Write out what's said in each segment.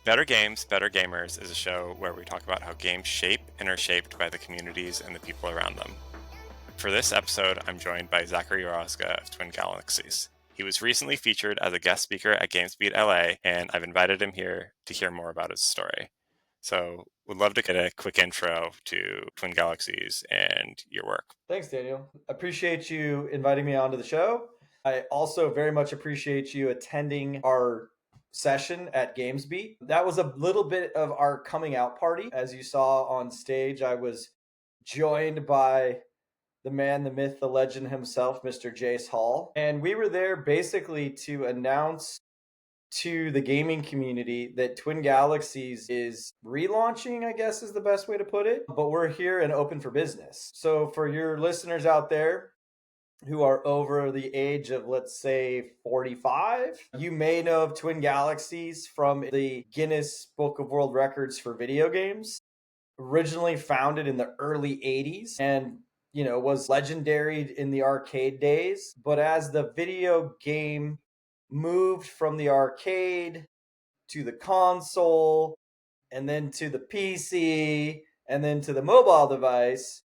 Better Games, Better Gamers is a show where we talk about how games shape and are shaped by the communities and the people around them. For this episode, I'm joined by Zachary Rozga of Twin Galaxies. He was recently featured as a guest speaker at GamesBeat LA, and I've invited him here to hear more about his story. So, would love to get a quick intro to Twin Galaxies and your work. Thanks, Daniel. Appreciate you inviting me onto the show. I also very much appreciate you attending our session at GamesBeat. That was a little bit of our coming out party. As you saw on stage, I was joined by the man, the myth, the legend himself, Mr. Jace Hall. And we were there basically to announce to the gaming community that Twin Galaxies is relaunching, I guess is the best way to put it. But we're here and open for business. So for your listeners out there who are over the age of, let's say, 45, you may know of Twin Galaxies from the Guinness Book of World Records for video games. Originally founded in the early 80s and was legendary in the arcade days. But as the video game moved from the arcade to the console and then to the PC and then to the mobile device,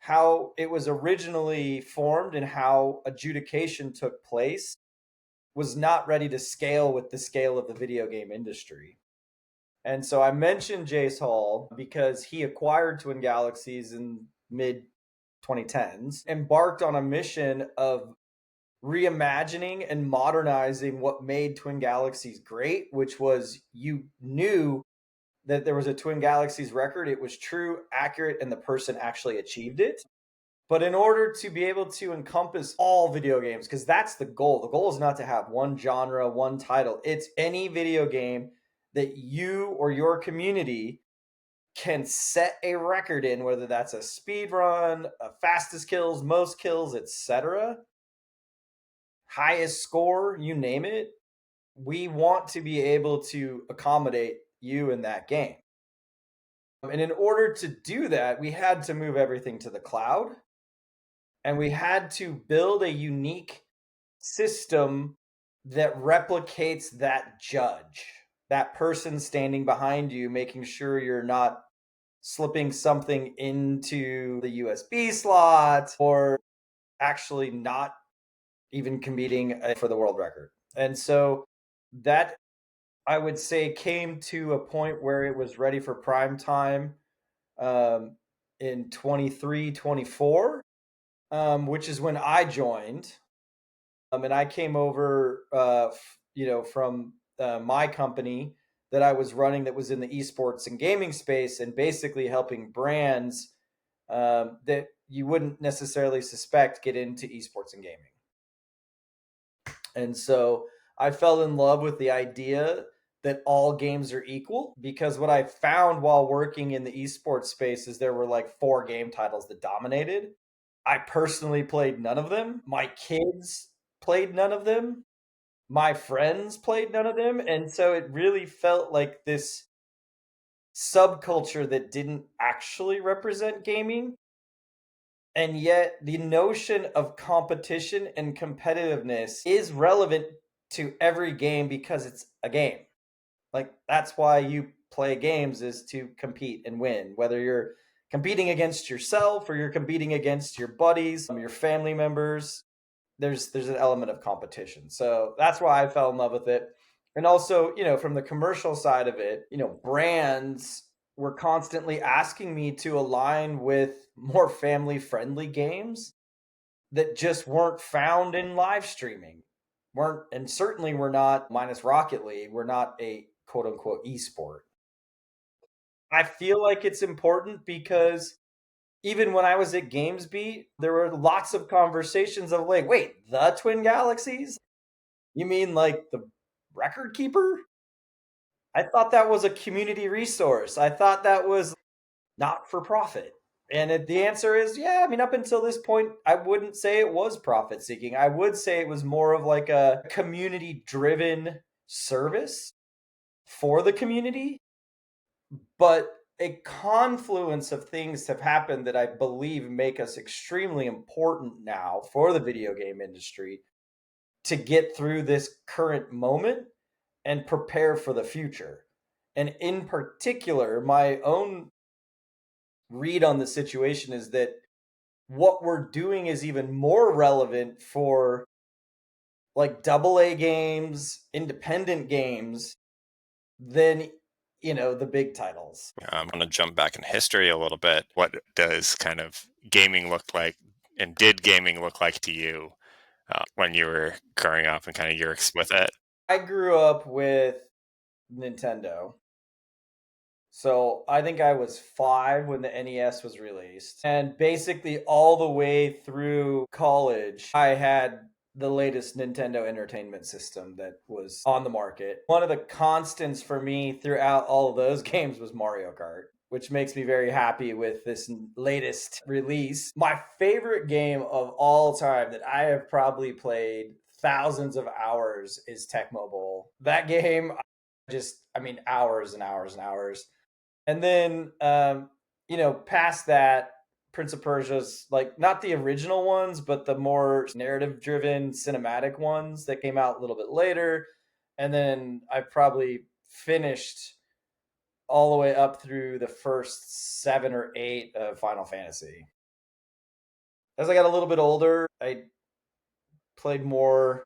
how it was originally formed and how adjudication took place was not ready to scale with the scale of the video game industry. And so I mentioned Jace Hall because he acquired Twin Galaxies in mid 2010s, embarked on a mission of reimagining and modernizing what made Twin Galaxies great, which was you knew that there was a Twin Galaxies record. It was true, accurate, and the person actually achieved it. But in order to be able to encompass all video games, because that's the goal is not to have one genre, one title. It's any video game that you or your community can set a record in, whether that's a speed run, a fastest kills, most kills, etc., highest score, you name it. We want to be able to accommodate you in that game. And in order to do that, we had to move everything to the cloud. And we had to build a unique system that replicates that judge, that person standing behind you, making sure you're not slipping something into the USB slot or actually not even competing for the world record. And so that, I would say, came to a point where it was ready for prime time um, in 23, 24, which is when I joined. And I came over, from my company that I was running that was in the esports and gaming space and basically helping brands that you wouldn't necessarily suspect get into esports and gaming. And so I fell in love with the idea that all games are equal because what I found while working in the esports space is there were like 4 game titles that dominated. I personally played none of them. My kids played none of them. My friends played none of them. And so it really felt like this subculture that didn't actually represent gaming. And yet, the notion of competition and competitiveness is relevant to every game because it's a game. Like, that's why you play games, is to compete and win, whether you're competing against yourself or you're competing against your buddies, your family members. There's an element of competition. So that's why I fell in love with it. And also, from the commercial side of it, brands were constantly asking me to align with more family friendly games that just weren't found in live streaming. Weren't, and certainly we're not, minus Rocket League, we're not a quote unquote esport. I feel like it's important because even when I was at GamesBeat, there were lots of conversations of like, wait, the Twin Galaxies? You mean like the record keeper? I thought that was a community resource. I thought that was not for profit. And the answer is, yeah, I mean, up until this point, I wouldn't say it was profit seeking. I would say it was more of like a community driven service for the community. But a confluence of things have happened that I believe make us extremely important now for the video game industry to get through this current moment and prepare for the future. And in particular, my own read on the situation is that what we're doing is even more relevant for like double A games, independent games than the big titles. I'm going to jump back in history a little bit. What does kind of gaming look like, and did gaming look like to you when you were growing up and kind of your with it? I grew up with Nintendo. So I think I was 5 when the NES was released. And basically all the way through college, I had the latest Nintendo Entertainment System that was on the market. One of the constants for me throughout all of those games was Mario Kart, which makes me very happy with this latest release. My favorite game of all time that I have probably played thousands of hours is Tecmo Bowl. That game, hours and hours and hours. And then, past that, Prince of Persia's like not the original ones, but the more narrative driven cinematic ones that came out a little bit later. And then I probably finished all the way up through the first 7 or 8 of Final Fantasy. As I got a little bit older, I played more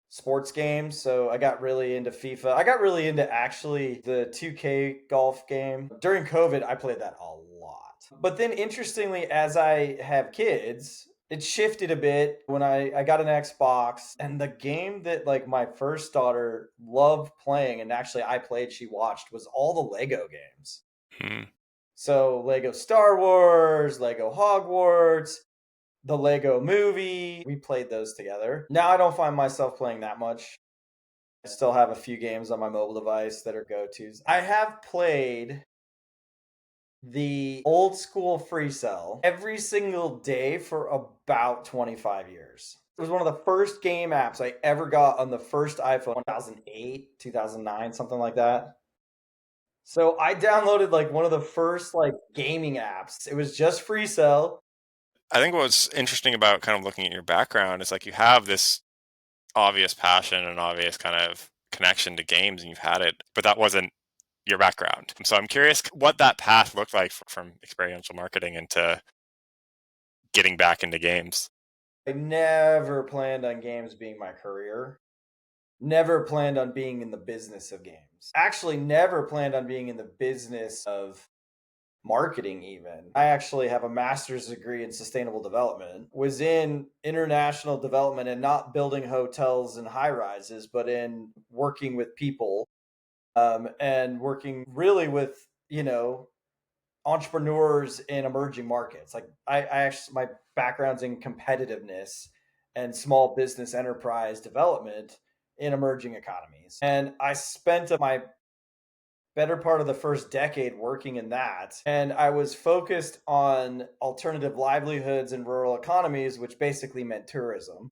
sports games. So I got really into FIFA. I got really into actually the 2K golf game. During COVID, I played that a lot. But then interestingly, as I have kids, it shifted a bit when I got an Xbox, and the game that like my first daughter loved playing, and actually I played, she watched, was all the Lego games. Hmm. So Lego Star Wars, Lego Hogwarts, the Lego movie. We played those together. Now I don't find myself playing that much. I still have a few games on my mobile device that are go-tos. I have played the old school free cell every single day for about 25 years. It was one of the first game apps I ever got on the first iPhone, 2008, 2009, something like that. So I downloaded like one of the first like gaming apps. It was just free cell. I think what's interesting about kind of looking at your background is like you have this obvious passion and obvious kind of connection to games, and you've had it, but that wasn't your background. So I'm curious what that path looked like from experiential marketing into getting back into games. I never planned on games being my career. Never planned on being in the business of games. Actually, never planned on being in the business of marketing, even. I actually have a master's degree in sustainable development, was in international development and not building hotels and high rises, but in working with people and working really with, entrepreneurs in emerging markets. Like I actually, my background's in competitiveness and small business enterprise development in emerging economies. And I spent my better part of the first decade working in that. And I was focused on alternative livelihoods in rural economies, which basically meant tourism.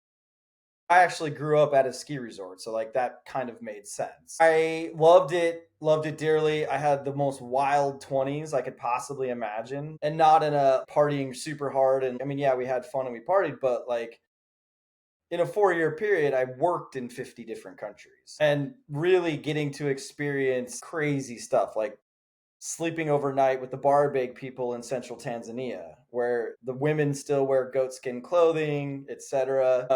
I actually grew up at a ski resort, so like that kind of made sense. I loved it dearly. I had the most wild 20s I could possibly imagine, and not in a partying super hard. And I mean, yeah, we had fun and we partied, but like in a 4-year period, I worked in 50 different countries and really getting to experience crazy stuff like sleeping overnight with the Barbeg people in central Tanzania, where the women still wear goatskin clothing, etc.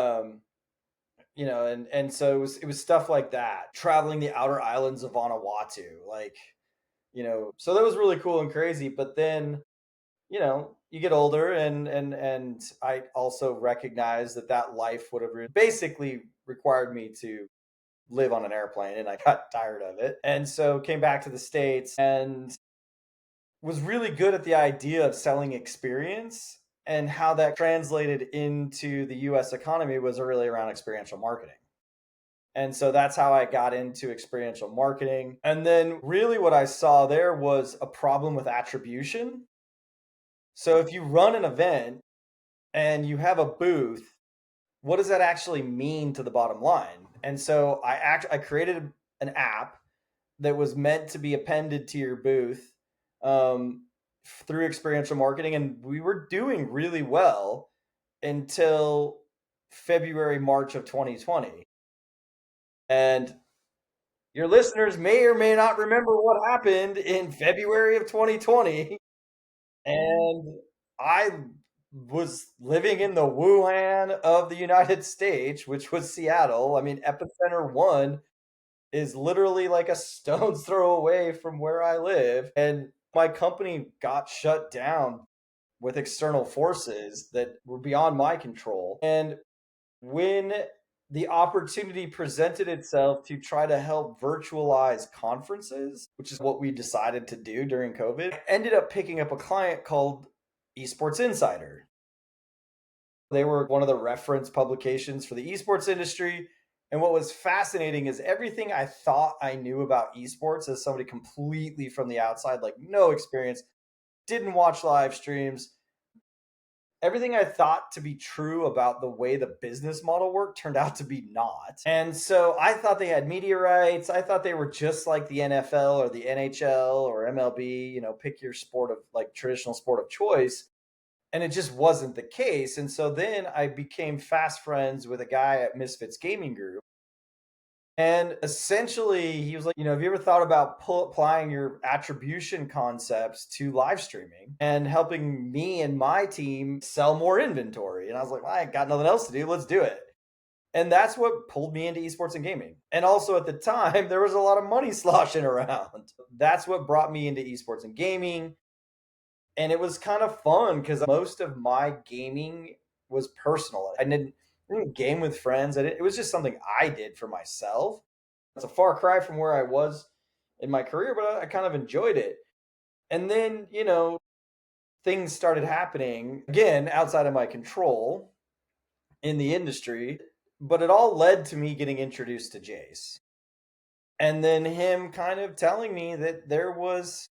And so it was stuff like that. Traveling the outer islands of Vanuatu, like, so that was really cool and crazy. But then, you get older, and I also recognize that life would have basically required me to live on an airplane, and I got tired of it. And so came back to the States and was really good at the idea of selling experience, and how that translated into the US economy was really around experiential marketing. And so that's how I got into experiential marketing. And then really what I saw there was a problem with attribution. So if you run an event and you have a booth, what does that actually mean to the bottom line? And so I created an app that was meant to be appended to your booth um, through experiential marketing, and we were doing really well until February, March of 2020. And Your listeners may or may not remember what happened in February of 2020. And I was living in the Wuhan of the United States, which was Seattle. I mean, epicenter one is literally like a stone's throw away from where I live. And my company got shut down with external forces that were beyond my control. And when the opportunity presented itself to try to help virtualize conferences, which is what we decided to do during COVID, I ended up picking up a client called Esports Insider. They were one of the reference publications for the esports industry. And what was fascinating is everything I thought I knew about esports as somebody completely from the outside, like no experience, didn't watch live streams, everything I thought to be true about the way the business model worked turned out to be not. And so I thought they had media rights. I thought they were just like the NFL or the NHL or MLB, pick your sport of like traditional sport of choice. And it just wasn't the case. And so then I became fast friends with a guy at Misfits Gaming Group. And essentially, he was like, have you ever thought about applying your attribution concepts to live streaming and helping me and my team sell more inventory? And I was like, well, I ain't got nothing else to do. Let's do it. And that's what pulled me into esports and gaming. And also at the time, there was a lot of money sloshing around. That's what brought me into esports and gaming. And it was kind of fun because most of my gaming was personal. I didn't game with friends. It was just something I did for myself. It's a far cry from where I was in my career, but I kind of enjoyed it. And then, things started happening again outside of my control in the industry, but it all led to me getting introduced to Jace. And then him kind of telling me that there was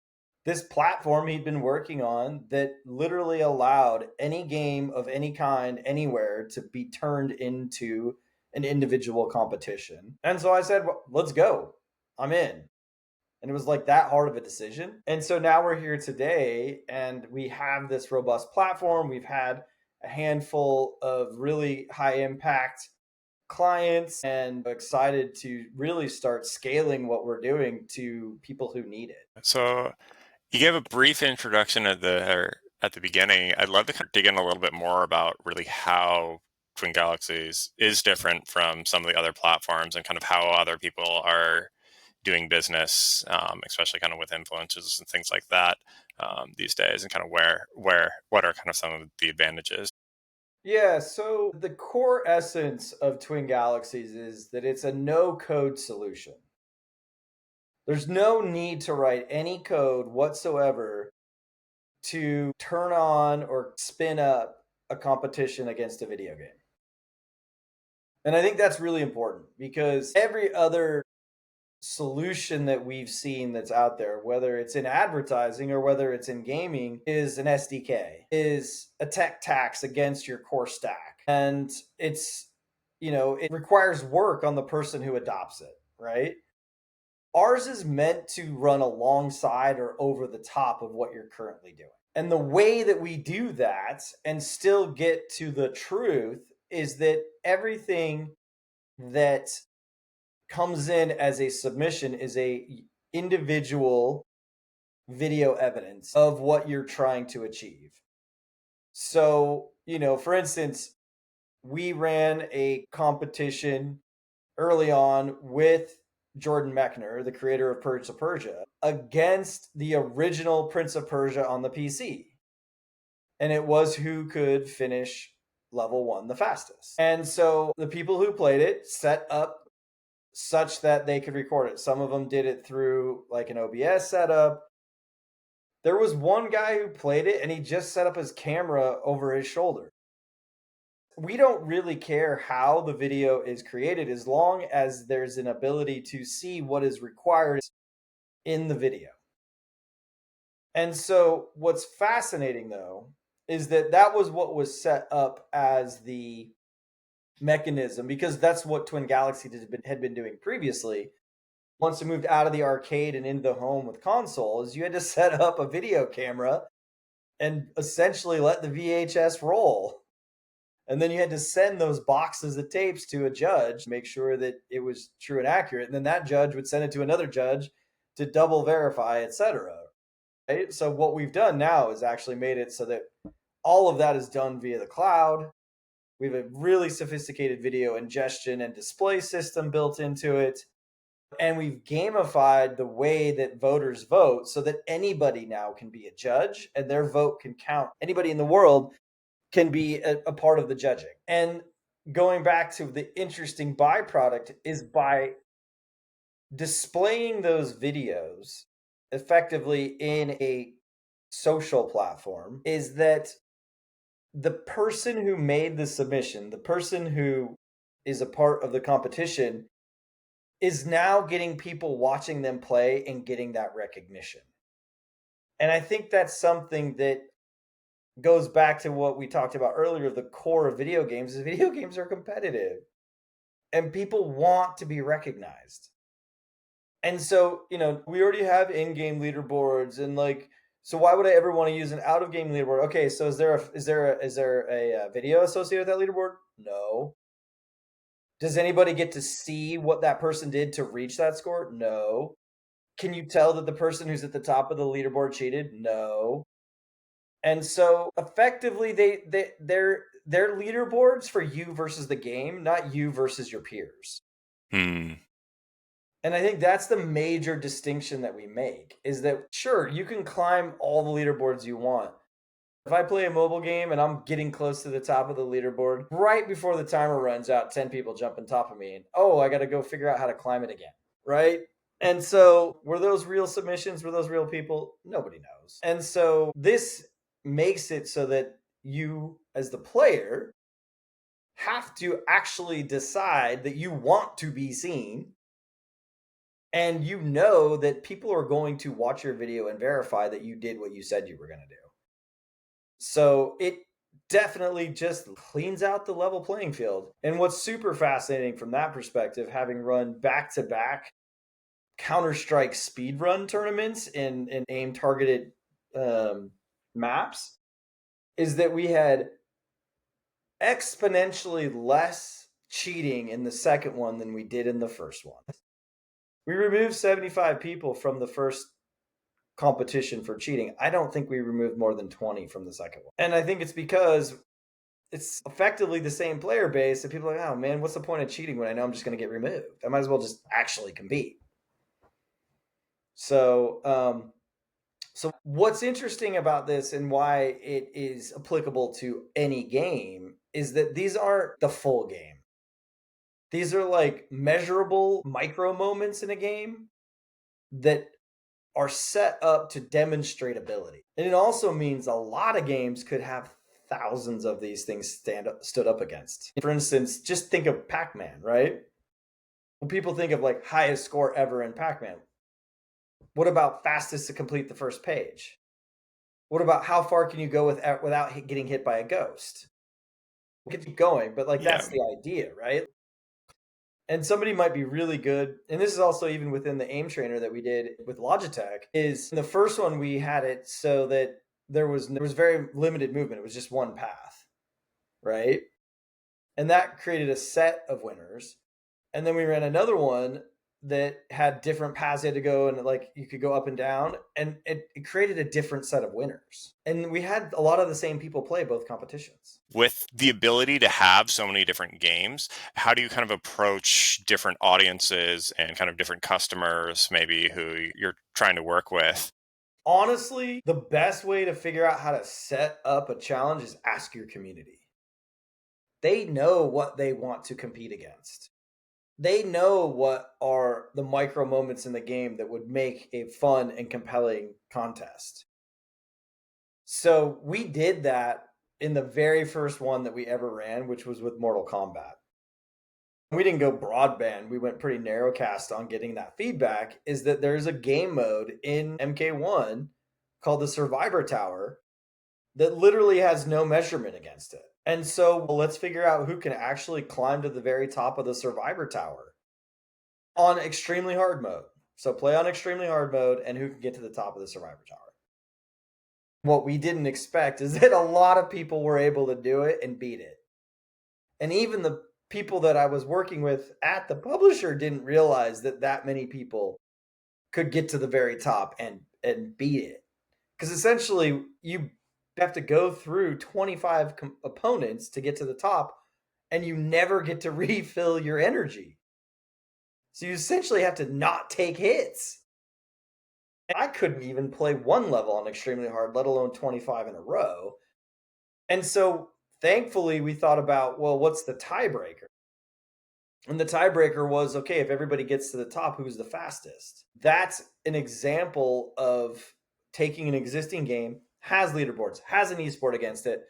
this platform he'd been working on that literally allowed any game of any kind anywhere to be turned into an individual competition. And so I said, well, let's go. I'm in. And it was like that hard of a decision. And so now we're here today and we have this robust platform. We've had a handful of really high impact clients and excited to really start scaling what we're doing to people who need it. So you gave a brief introduction at the beginning. I'd love to kind of dig in a little bit more about really how Twin Galaxies is different from some of the other platforms and kind of how other people are doing business, especially kind of with influencers and things like that these days, and kind of what are kind of some of the advantages. Yeah, so the core essence of Twin Galaxies is that it's a no code solution. There's no need to write any code whatsoever to turn on or spin up a competition against a video game. And I think that's really important because every other solution that we've seen that's out there, whether it's in advertising or whether it's in gaming, is an SDK, is a tech tax against your core stack. And it requires work on the person who adopts it, right? Ours is meant to run alongside or over the top of what you're currently doing. And the way that we do that and still get to the truth is that everything that comes in as a submission is a individual video evidence of what you're trying to achieve. So, for instance, we ran a competition early on with Jordan Mechner, the creator of Prince of Persia, against the original Prince of Persia on the PC. And it was who could finish level 1 the fastest. And so the people who played it set up such that they could record it. Some of them did it through like an OBS setup. There was one guy who played it and he just set up his camera over his shoulder. We don't really care how the video is created as long as there's an ability to see what is required in the video. And so what's fascinating though is that was what was set up as the mechanism, because that's what Twin Galaxies had been doing previously. Once we moved out of the arcade and into the home with consoles, you had to set up a video camera and essentially let the VHS roll. And then you had to send those boxes of tapes to a judge, make sure that it was true and accurate. And then that judge would send it to another judge to double verify, etc. Right? So what we've done now is actually made it so that all of that is done via the cloud. We have a really sophisticated video ingestion and display system built into it. And we've gamified the way that voters vote so that anybody now can be a judge and their vote can count. Anybody in the world can be a part of the judging. And going back to the interesting byproduct is by displaying those videos effectively in a social platform, is that the person who made the submission, the person who is a part of the competition, is now getting people watching them play and getting that recognition. And I think that's something that goes back to what we talked about earlier. The core of video games is video games are competitive and people want to be recognized. And so, we already have in-game leaderboards and so why would I ever want to use an out-of-game leaderboard? Okay, so is there a video associated with that leaderboard? No. Does anybody get to see what that person did to reach that score? No. Can you tell that the person who's at the top of the leaderboard cheated? No. And so effectively they're leaderboards for you versus the game, not you versus your peers. And I think that's the major distinction that we make, is that sure, you can climb all the leaderboards you want. If I play a mobile game and I'm getting close to the top of the leaderboard, right before the timer runs out, 10 people jump on top of me and I got to go figure out how to climb it again, right? And so were those real submissions? Were those real people? Nobody knows. And so this makes it so that you, as the player, have to actually decide that you want to be seen. And you know that people are going to watch your video and verify that you did what you said you were going to do. So it definitely just cleans out the level playing field. And what's super fascinating from that perspective, having run back-to-back Counter-Strike speedrun tournaments in aim-targeted maps, is that we had exponentially less cheating in the second one than we did in the first one. We removed 75 people from the first competition for cheating. I don't think we removed more than 20 from the second one. And I think it's because it's effectively the same player base that people are like, oh man, what's the point of cheating when I know I'm just going to get removed? I might as well just actually compete. So, so what's interesting about this and why it is applicable to any game is that these aren't the full game. These are like measurable micro moments in a game that are set up to demonstrate ability. And it also means a lot of games could have thousands of these things stood up against. For instance, just think of Pac-Man, right? When people think of like highest score ever in Pac-Man, what about fastest to complete the first page? What about how far can you go without getting hit by a ghost? We could keep going, but that's the idea, right? And somebody might be really good, and this is also even within the aim trainer that we did with Logitech, is in the first one we had it so that there was very limited movement. It was just one path, right? And that created a set of winners. And then we ran another one that had different paths you had to go, and you could go up and down, and it created a different set of winners. And we had a lot of the same people play both competitions. With the ability to have so many different games, how do you kind of approach different audiences and kind of different customers maybe who you're trying to work with? Honestly, the best way to figure out how to set up a challenge is ask your community. They know what they want to compete against. They know what are the micro moments in the game that would make a fun and compelling contest. So we did that in the very first one that we ever ran, which was with Mortal Kombat. We didn't go broadband. We went pretty narrowcast on getting that feedback, is that there's a game mode in MK1 called the Survivor Tower that literally has no measurement against it. And so let's figure out who can actually climb to the very top of the Survivor Tower on extremely hard mode. So play on extremely hard mode and who can get to the top of the Survivor Tower. What we didn't expect is that a lot of people were able to do it and beat it. And even the people that I was working with at the publisher didn't realize that that many people could get to the very top and beat it. Because essentially, you have to go through 25 opponents to get to the top, and you never get to refill your energy. So you essentially have to not take hits. And I couldn't even play one level on extremely hard, let alone 25 in a row. And so thankfully, we thought about, well, what's the tiebreaker? And the tiebreaker was, okay, if everybody gets to the top, who's the fastest? That's an example of taking an existing game, has leaderboards, has an esport against it,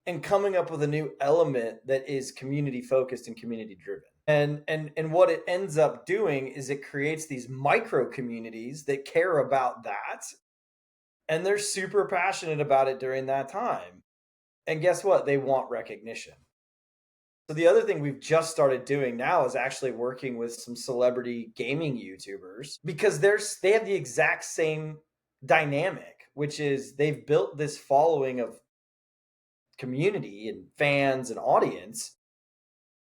and coming up with a new element that is community focused and community driven. And what it ends up doing is it creates these micro communities that care about that, and they're super passionate about it during that time. And guess what? They want recognition. So the other thing we've just started doing now is actually working with some celebrity gaming YouTubers because they have the exact same dynamic, which is they've built this following of community and fans and audience,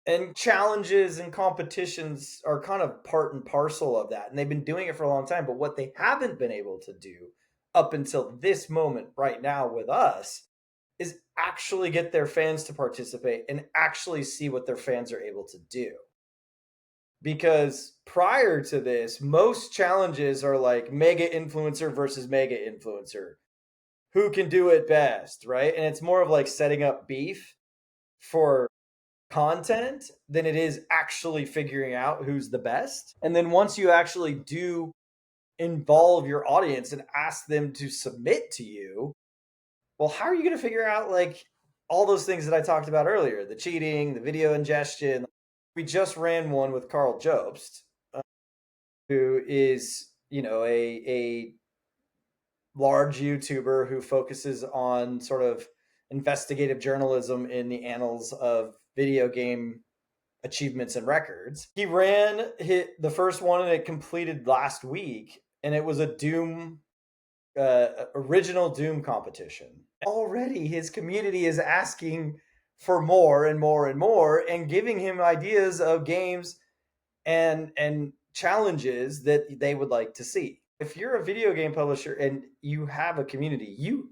and challenges and competitions are kind of part and parcel of that. And they've been doing it for a long time, but what they haven't been able to do up until this moment right now with us is actually get their fans to participate and actually see what their fans are able to do. Because prior to this, most challenges are like mega influencer versus mega influencer. Who can do it best, right? And it's more of like setting up beef for content than it is actually figuring out who's the best. And then once you actually do involve your audience and ask them to submit to you, well, how are you going to figure out like all those things that I talked about earlier, the cheating, the video ingestion? We just ran one with Carl Jobst, who is, a large YouTuber who focuses on sort of investigative journalism in the annals of video game achievements and records. He ran the first one and it completed last week, and it was a Doom original Doom competition. Already his community is asking for more and more and more and giving him ideas of games and challenges that they would like to see. If you're a video game publisher and you have a community, you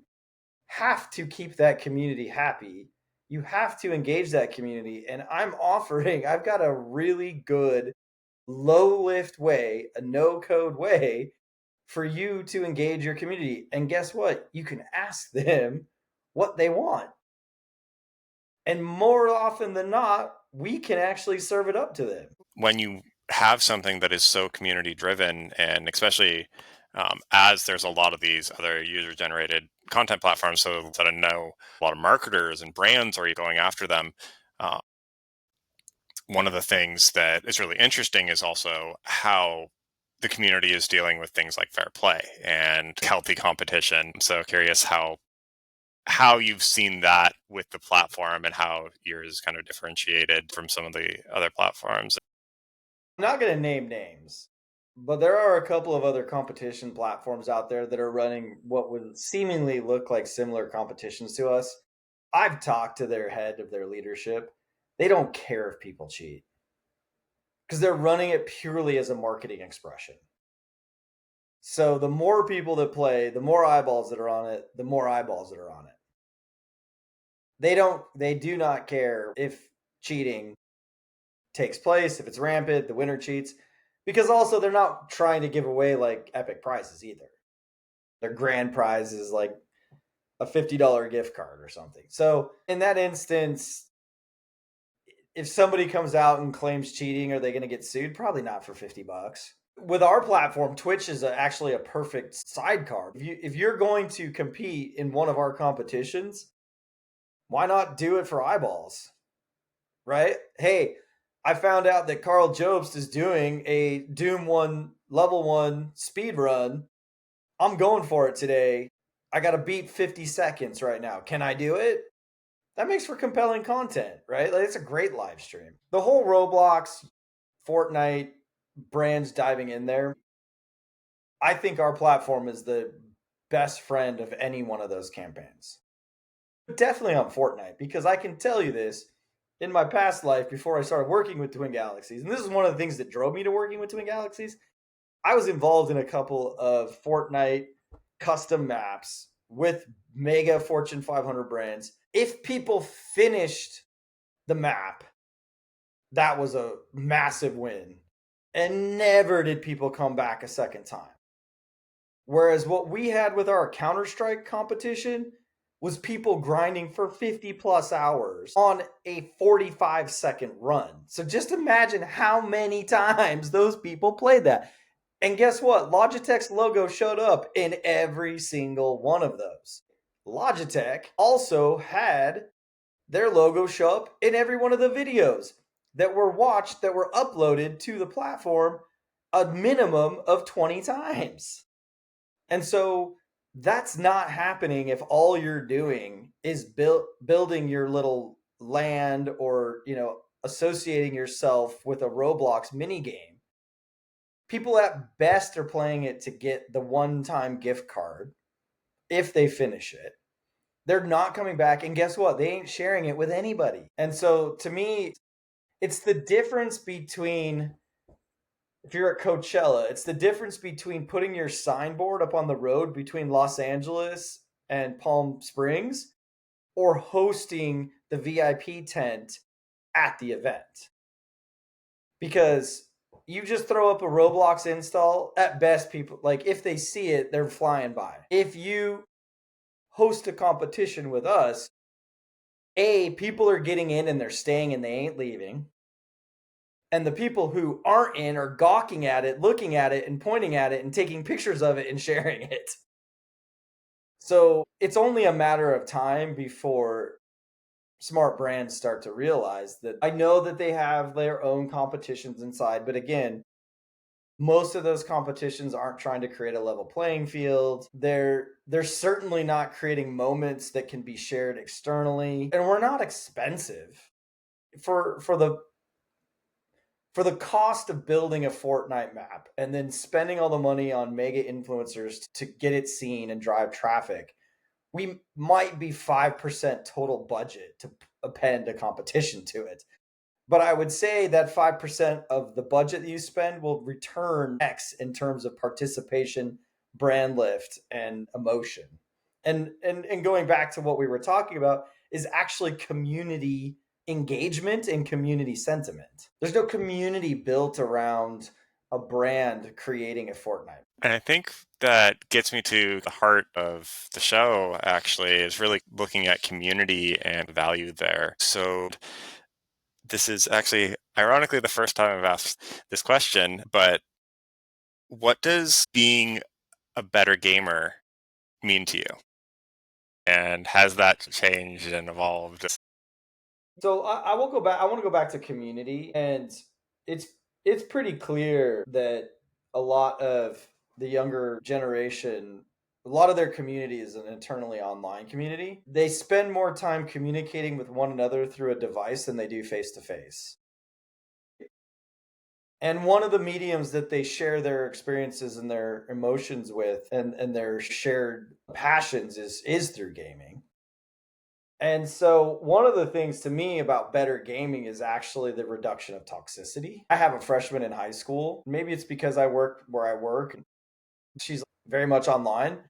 have to keep that community happy. You have to engage that community. And I've got a really good low lift way, a no code way for you to engage your community. And guess what? You can ask them what they want. And more often than not, we can actually serve it up to them. When you have something that is so community driven, and especially as there's a lot of these other user generated content platforms, so that I know a lot of marketers and brands are going after them. One of the things that is really interesting is also how the community is dealing with things like fair play and healthy competition. So curious how you've seen that with the platform and how yours is kind of differentiated from some of the other platforms. I'm not going to name names, but there are a couple of other competition platforms out there that are running what would seemingly look like similar competitions to us. I've talked to their head of their leadership. They don't care if people cheat because they're running it purely as a marketing expression. So the more people that play, the more eyeballs that are on it, the more eyeballs that are on it. They do not care if cheating takes place, if it's rampant, the winner cheats, because also they're not trying to give away like epic prizes either. Their grand prize is like a $50 gift card or something. So in that instance, if somebody comes out and claims cheating, are they going to get sued? Probably not for $50. With our platform, Twitch is actually a perfect sidecar. If you're going to compete in one of our competitions, why not do it for eyeballs? Right? Hey, I found out that Carl Jobst is doing a Doom 1 level 1 speed run. I'm going for it today. I got to beat 50 seconds right now. Can I do it? That makes for compelling content, right? Like, it's a great live stream. The whole Roblox, Fortnite brands diving in there. I think our platform is the best friend of any one of those campaigns. Definitely on Fortnite, because I can tell you this, in my past life before I started working with Twin Galaxies, and this is one of the things that drove me to working with Twin Galaxies. I was involved in a couple of Fortnite custom maps with mega Fortune 500 brands. If people finished the map, that was a massive win. And never did people come back a second time. Whereas what we had with our Counter Strike competition was people grinding for 50 plus hours on a 45-second run. So just imagine how many times those people played that. And guess what? Logitech's logo showed up in every single one of those. Logitech also had their logo show up in every one of the videos that were watched, that were uploaded to the platform a minimum of 20 times. And so that's not happening if all you're doing is building your little land, or, associating yourself with a Roblox mini game. People at best are playing it to get the one-time gift card if they finish it. They're not coming back, and guess what? They ain't sharing it with anybody. And so to me, it's the difference between, if you're at Coachella, it's the difference between putting your signboard up on the road between Los Angeles and Palm Springs, or hosting the VIP tent at the event. Because you just throw up a Roblox install, at best, people, like, if they see it, they're flying by. If you host a competition with us, people are getting in and they're staying and they ain't leaving. And the people who aren't in are gawking at it, looking at it, and pointing at it, and taking pictures of it and sharing it. So it's only a matter of time before smart brands start to realize that. I know that they have their own competitions inside, but again, most of those competitions aren't trying to create a level playing field. They're certainly not creating moments that can be shared externally, and we're not expensive for the cost of building a Fortnite map and then spending all the money on mega influencers to get it seen and drive traffic. We might be 5% total budget to append a competition to it. But I would say that 5% of the budget that you spend will return X in terms of participation, brand lift, and emotion. And going back to what we were talking about, is actually community engagement and community sentiment. There's no community built around a brand creating a Fortnite. And I think that gets me to the heart of the show, actually, is really looking at community and value there. So this is actually, ironically, the first time I've asked this question, but what does being a better gamer mean to you? And has that changed and evolved? So I will go back. I want to go back to community, and it's it's pretty clear that a lot of the younger generation, a lot of their community is an internally online community. They spend more time communicating with one another through a device than they do face to face. And one of the mediums that they share their experiences and their emotions with, and their shared passions, is through gaming. And so, one of the things to me about better gaming is actually the reduction of toxicity. I have a freshman in high school. Maybe it's because I work where I work. She's very much online,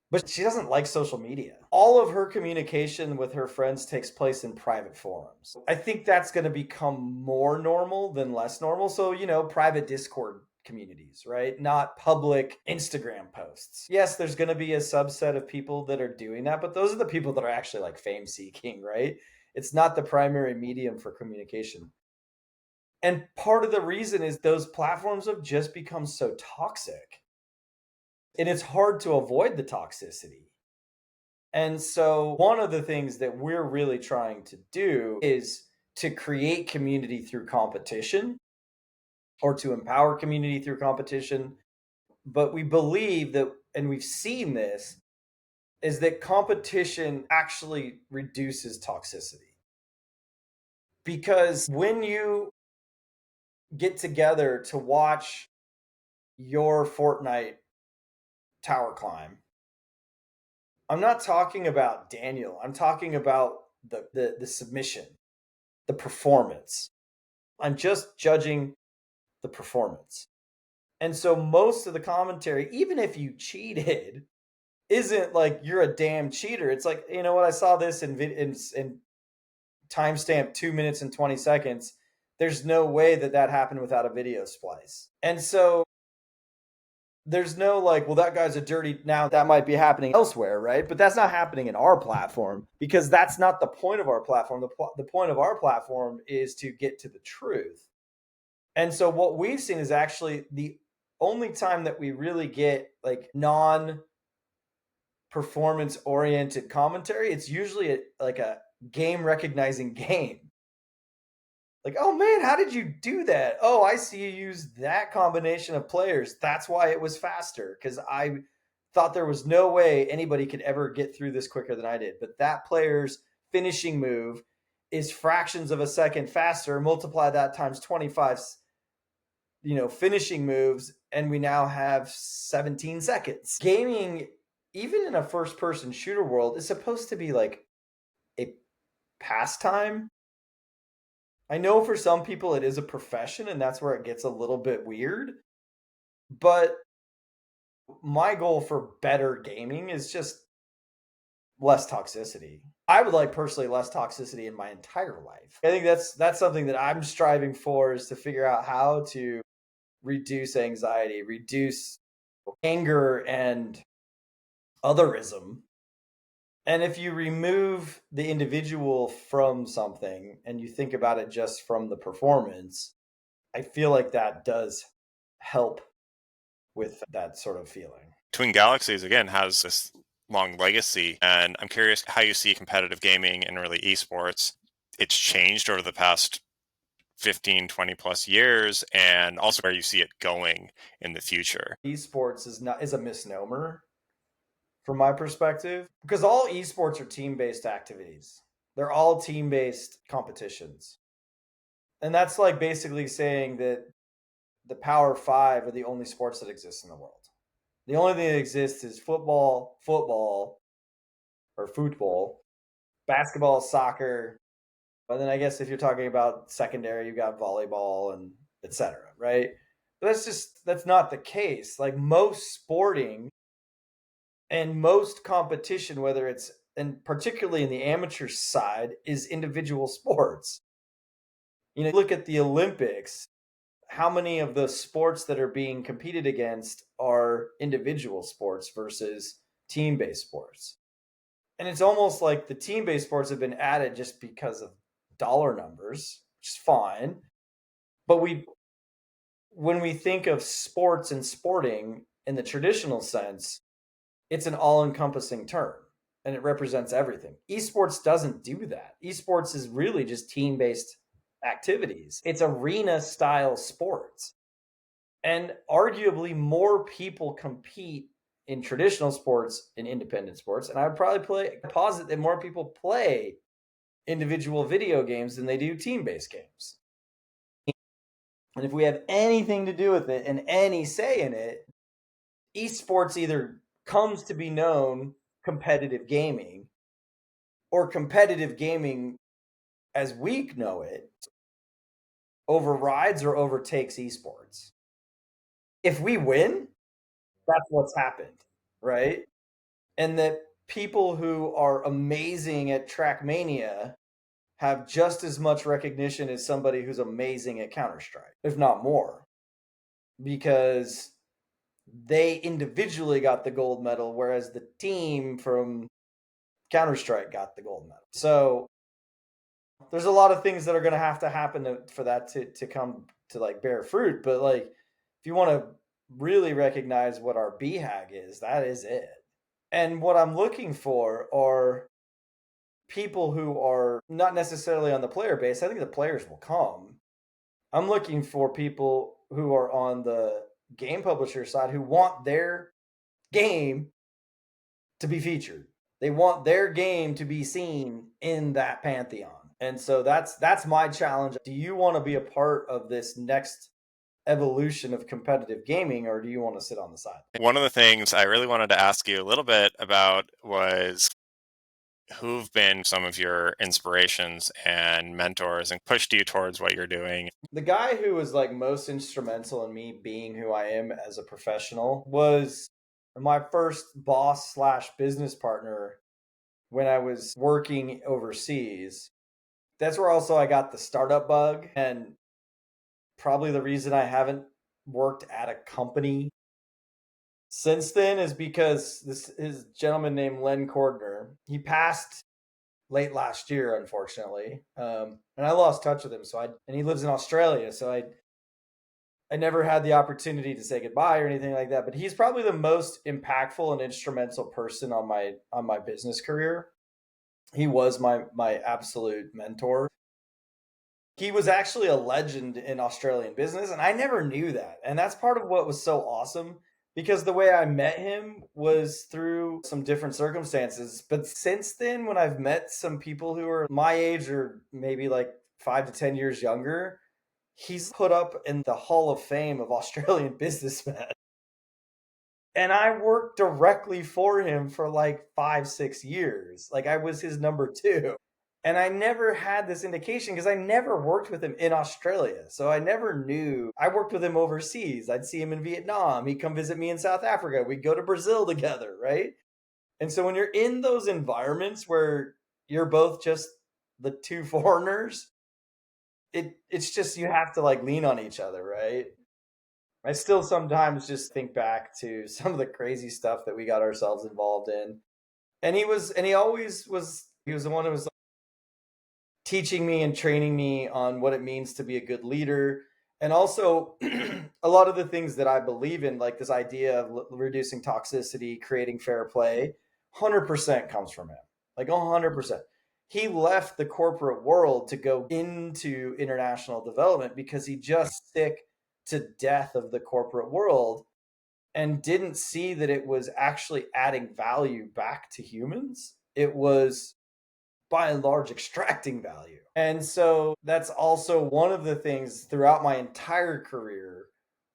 but she doesn't like social media. All of her communication with her friends takes place in private forums. I think that's going to become more normal than less normal. So, private Discord communities, right? Not public Instagram posts. Yes, there's going to be a subset of people that are doing that, but those are the people that are actually like fame seeking, right? It's not the primary medium for communication. And part of the reason is those platforms have just become so toxic. And it's hard to avoid the toxicity. And so, one of the things that we're really trying to do is to create community through competition, or to empower community through competition. But we believe that, and we've seen this, is that competition actually reduces toxicity. Because when you get together to watch your Fortnite tower climb, I'm not talking about Daniel. I'm talking about the submission. the performance. I'm just judging the performance. And so most of the commentary, even if you cheated, isn't like you're a damn cheater. It's like, you know what, I saw this in timestamp 2 minutes and 20 seconds. There's no way that that happened without a video splice. And so there's no like, well, that guy's a dirty. Now that might be happening elsewhere, right? But that's not happening in our platform because that's not the point of our platform. The point of our platform is to get to the truth. And so what we've seen is actually the only time that we really get like non performance oriented commentary, it's usually like a game recognizing game. Like, oh man, how did you do that? Oh, I see you used that combination of players. That's why it was faster because I thought there was no way anybody could ever get through this quicker than I did. But that player's finishing move is fractions of a second faster. Multiply that times 25, finishing moves, and we now have 17 seconds. Gaming, even in a first person shooter world, is supposed to be like a pastime. I know for some people it is a profession, and that's where it gets a little bit weird. But my goal for better gaming is just less toxicity. I would like personally less toxicity in my entire life. I think that's something that I'm striving for, is to figure out how to reduce anxiety, reduce anger and otherism. And if you remove the individual from something and you think about it just from the performance, I feel like that does help with that sort of feeling. Twin Galaxies, again, has this long legacy, and I'm curious how you see competitive gaming and really esports. It's changed over the past 15, 20 plus years, and also where you see it going in the future. Esports is a misnomer from my perspective, because all esports are team-based activities. They're all team-based competitions. And that's like basically saying that the Power Five are the only sports that exist in the world. The only thing that exists is football, or football, basketball, soccer. But then I guess if you're talking about secondary, you've got volleyball and etc. Right? But that's not the case. Like most sporting and most competition, whether it's, and particularly in the amateur side, is individual sports. Look at the Olympics. How many of the sports that are being competed against are individual sports versus team-based sports? And it's almost like the team-based sports have been added just because of dollar numbers, which is fine. But when we think of sports and sporting in the traditional sense, it's an all-encompassing term and it represents everything. Esports doesn't do that. Esports is really just team-based activities. It's arena style sports. And arguably more people compete in traditional sports in independent sports. And I would probably posit that more people play individual video games than they do team-based games. And if we have anything to do with it and any say in it, esports either comes to be known competitive gaming, or competitive gaming as we know it overrides or overtakes esports. If we win, that's what's happened, right? And that people who are amazing at Trackmania have just as much recognition as somebody who's amazing at Counter-Strike, if not more, because they individually got the gold medal, whereas the team from Counter-Strike got the gold medal. So there's a lot of things that are going to have to happen for that to come to like bear fruit. But like, if you want to really recognize what our BHAG is, that is it. And what I'm looking for are people who are not necessarily on the player base. I think the players will come. I'm looking for people who are on the game publisher side who want their game to be featured. They want their game to be seen in that pantheon. And so that's my challenge. Do you want to be a part of this next evolution of competitive gaming, or do you want to sit on the side? One of the things I really wanted to ask you a little bit about was Who've been some of your inspirations and mentors and pushed you towards what you're doing? The guy who was like most instrumental in me being who I am as a professional was my first boss slash business partner when I was working overseas. That's where also I got the startup bug, and probably the reason I haven't worked at a company since then is because this is a gentleman named Len Cordner. He passed late last year, unfortunately, and I lost touch with him. And he lives in Australia, so I never had the opportunity to say goodbye or anything like that. But he's probably the most impactful and instrumental person on my business career. He was my absolute mentor. He was actually a legend in Australian business, and I never knew that. And that's part of what was so awesome because the way I met him was through some different circumstances. But since then, when I've met some people who are my age or maybe like 5 to 10 years younger, he's put up in the Hall of Fame of Australian businessmen. And I worked directly for him for like 5, 6 years. Like I was his number two. And I never had this indication because I never worked with him in Australia. So I never knew. I worked with him overseas. I'd see him in Vietnam. He'd come visit me in South Africa. We'd go to Brazil together, right? And so when you're in those environments where you're both just the two foreigners, it's just you have to like lean on each other, right? I still sometimes just think back to some of the crazy stuff that we got ourselves involved in. And he always was he was the one who was teaching me and training me on what it means to be a good leader. And also a lot of the things that I believe in, like this idea of reducing toxicity, creating fair play, 100% comes from him. Like 100%. He left the corporate world to go into international development because he just sick to death of the corporate world and didn't see that it was actually adding value back to humans. It was by and large extracting value. And so that's also one of the things throughout my entire career,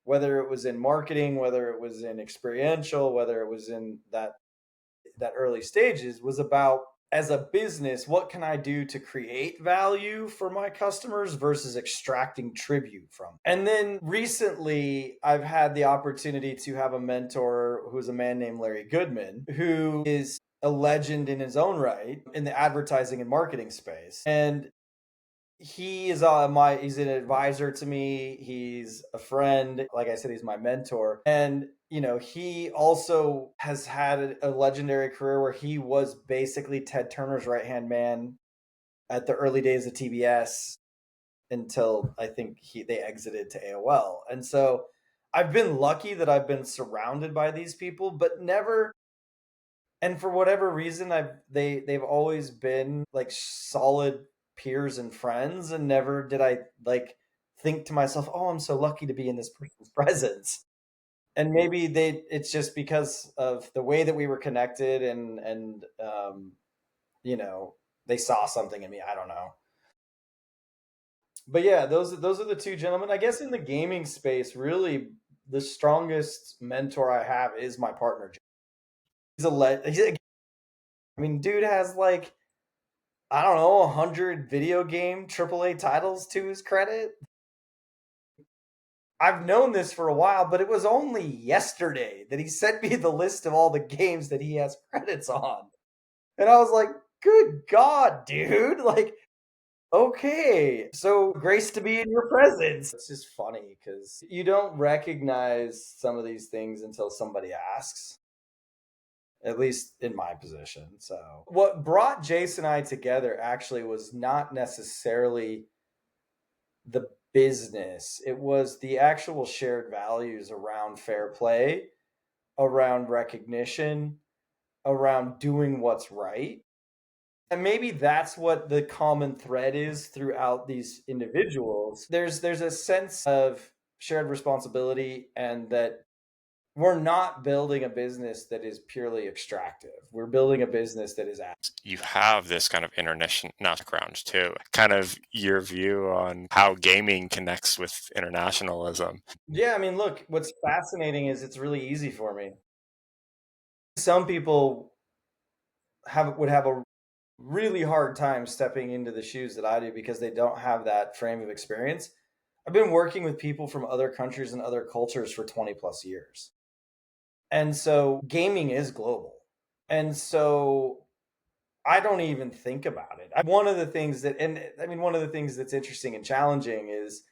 whether it was in marketing, whether it was in experiential, whether it was in that early stages, was about as a business, what can I do to create value for my customers versus extracting tribute from? And then recently, I've had the opportunity to have a mentor who's a man named Larry Goodman, who is a legend in his own right in the advertising and marketing space. And he is he's an advisor to me. He's a friend. Like I said, he's my mentor. And he also has had a legendary career where he was basically Ted Turner's right hand man at the early days of TBS until I think they exited to AOL. And so I've been lucky that I've been surrounded by these people, but never. And for whatever reason, they've always been like solid peers and friends, and never did I like think to myself, "Oh, I'm so lucky to be in this person's presence." And maybe it's just because of the way that we were connected, and you know, they saw something in me. I don't know, but yeah, those are the two gentlemen. I guess in the gaming space, really, the strongest mentor I have is my partner. I mean, dude has like I don't know, 100 video game AAA titles to his credit. I've known this for a while, but it was only yesterday that he sent me the list of all the games that he has credits on. And I was like, good God, dude. Like, okay. So, grace to be in your presence. It's just funny because you don't recognize some of these things until somebody asks, at least in my position. So, what brought Jason and I together actually was not necessarily the business. It was the actual shared values around fair play, around recognition, around doing what's right. And maybe that's what the common thread is throughout these individuals. There's a sense of shared responsibility and that we're not building a business that is purely extractive. We're building a business that is You have this kind of international background too. Kind of your view on how gaming connects with internationalism. yeah, I mean, look, what's fascinating is it's really easy for me. Some people would have a really hard time stepping into the shoes that I do because they don't have that frame of experience. I've been working with people from other countries and other cultures for 20 plus years. And so gaming is global. And so I don't even think about it. One of the things that, and I mean, one of the things that's interesting and challenging is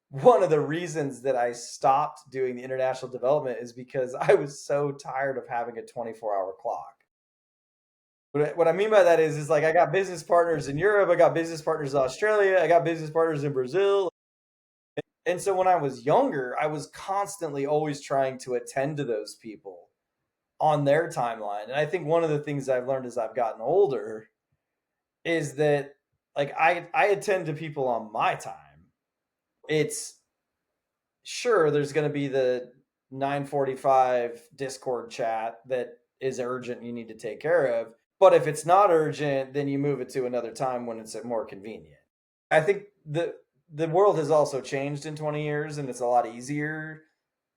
one of the reasons that I stopped doing the international development is because I was so tired of having a 24-hour clock. What I mean by that is like I got business partners in Europe, I got business partners in Australia, I got business partners in Brazil. And so when I was younger, I was constantly always trying to attend to those people on their timeline. And I think one of the things I've learned as I've gotten older is that like I attend to people on my time. It's sure there's going to be the 9:45 Discord chat that is urgent you need to take care of, but if it's not urgent, then you move it to another time when it's more convenient. I think the world has also changed in 20 years and it's a lot easier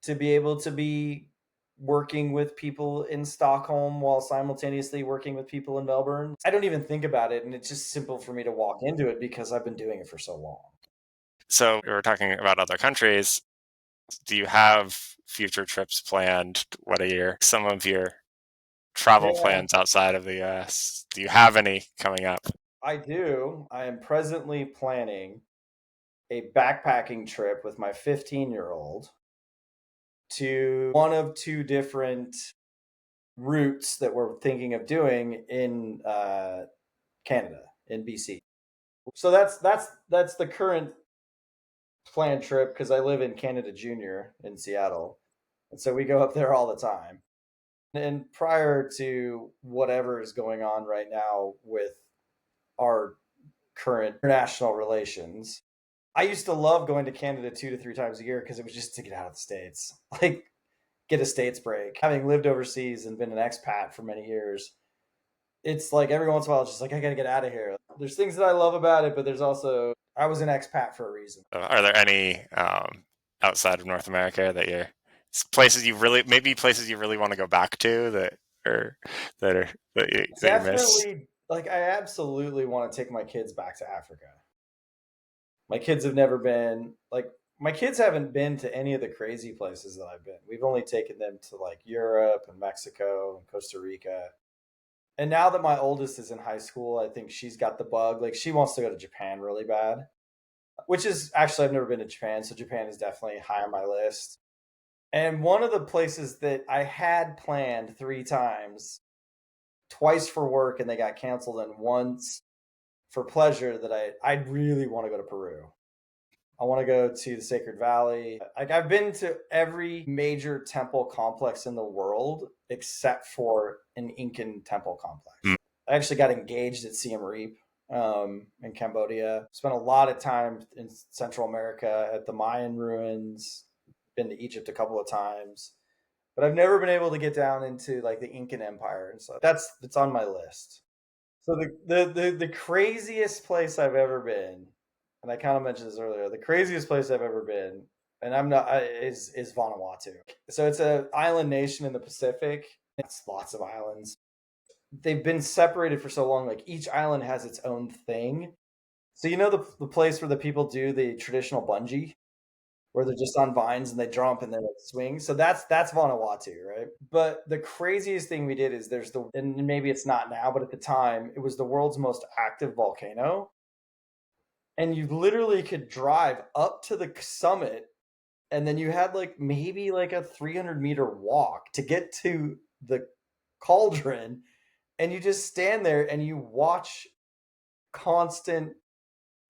to be able to be working with people in Stockholm while simultaneously working with people in Melbourne. I don't even think about it and it's just simple for me to walk into it because I've been doing it for so long. So we were talking about other countries. Do you have future trips planned? What are some of your travel Yeah, plans outside of the US? Do you have any coming up? I do. I am presently planning a backpacking trip with my 15-year-old to one of two different routes that we're thinking of doing in Canada, in BC. So that's the current planned trip because I live in Canada Junior in Seattle, and so we go up there all the time. And prior to whatever is going on right now with our current international relations, I used to love going to Canada 2 to 3 times a year because it was just to get out of the States, like get a States break. Having lived overseas and been an expat for many years, it's like every once in a while, it's just like, I got to get out of here. There's things that I love about it, but there's also, I was an expat for a reason. Are there any outside of North America that places you really, maybe places you really want to go back to or that you miss? Definitely, like, I absolutely want to take my kids back to Africa. My kids have never been, like, my kids haven't been to any of the crazy places that I've been. We've only taken them to like Europe and Mexico and Costa Rica. And now that my oldest is in high school, I think she's got the bug. Like she wants to go to Japan really bad, which is actually I've never been to Japan, so Japan is definitely high on my list. And one of the places that I had planned 3 times, twice for work and they got canceled, and once for pleasure that I really want to go to Peru. I want to go to the Sacred Valley. Like I've been to every major temple complex in the world except for an Incan temple complex. Mm. I actually got engaged at Siem Reap in Cambodia. Spent a lot of time in Central America at the Mayan ruins. Been to Egypt a couple of times, but I've never been able to get down into like the Incan Empire and stuff. That's on my list. So the craziest place I've ever been, and I kind of mentioned this earlier, the craziest place I've ever been, and is Vanuatu. So it's an island nation in the Pacific. It's lots of islands. They've been separated for so long. Like each island has its own thing. So you know the place where the people do the traditional bungee, where they're just on vines and they jump and then it swings. So that's Vanuatu, right? But the craziest thing we did is and maybe it's not now, but at the time it was the world's most active volcano. And you literally could drive up to the summit and then you had like maybe like a 300-meter walk to get to the cauldron, and you just stand there and you watch constant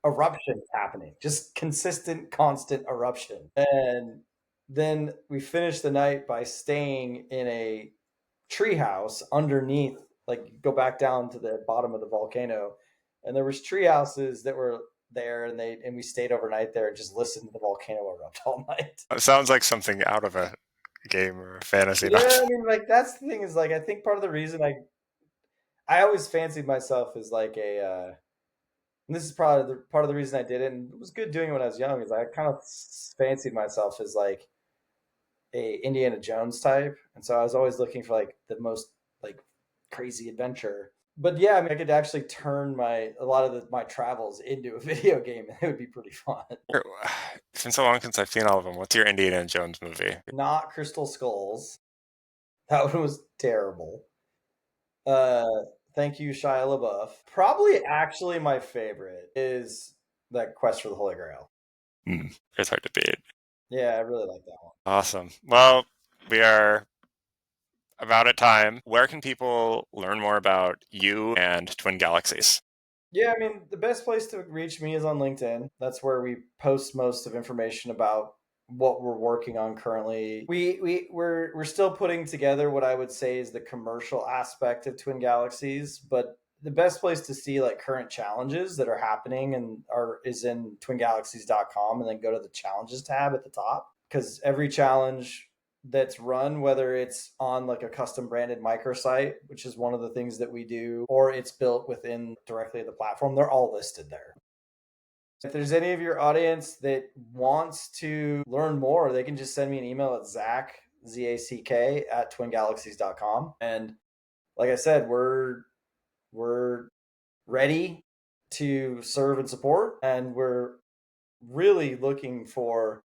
eruption happening, just consistent, constant eruption. And then we finished the night by staying in a treehouse underneath, like go back down to the bottom of the volcano, and there was tree houses that were there, and we stayed overnight there and just listened to the volcano erupt all night. It sounds like something out of a game or a fantasy Yeah, novel. I mean, like that's the thing is like I think part of the reason I always fancied myself as like and this is probably part of the reason I did it, and it was good doing it when I was young. Is I kind of fancied myself as like a Indiana Jones type, and so I was always looking for like the most like crazy adventure. But yeah, I mean, I could actually turn a lot of my travels into a video game, and it would be pretty fun. It's been so long since I've seen all of them. What's your Indiana Jones movie? Not Crystal Skulls. That one was terrible. Uh, thank you, Shia LaBeouf. Probably actually my favorite is that Quest for the Holy Grail. It's hard to beat. Yeah, I really like that one. Awesome. Well, we are about at time. Where can people learn more about you and Twin Galaxies? Yeah, I mean, the best place to reach me is on LinkedIn. That's where we post most of information about what we're working on currently. We're still putting together what I would say is the commercial aspect of Twin Galaxies, but the best place to see like current challenges that are happening and are is in twingalaxies.com, and then go to the challenges tab at the top, because every challenge that's run, whether it's on like a custom branded microsite, which is one of the things that we do, or it's built within directly the platform, they're all listed there. If there's any of your audience that wants to learn more, they can just send me an email at Zack, ZACK, at twingalaxies.com. And like I said, we're ready to serve and support, and we're really looking for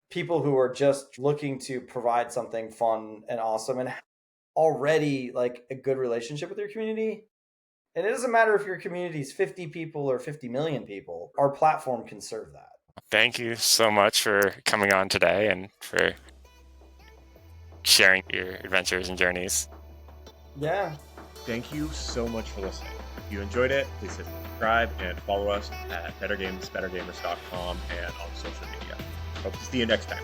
people who are just looking to provide something fun and awesome and already like a good relationship with your community. And it doesn't matter if your community is 50 people or 50 million people, our platform can serve that. Thank you so much for coming on today and for sharing your adventures and journeys. Yeah. Thank you so much for listening. If you enjoyed it, please hit subscribe and follow us at bettergamers.com and on social media. Hope to see you next time.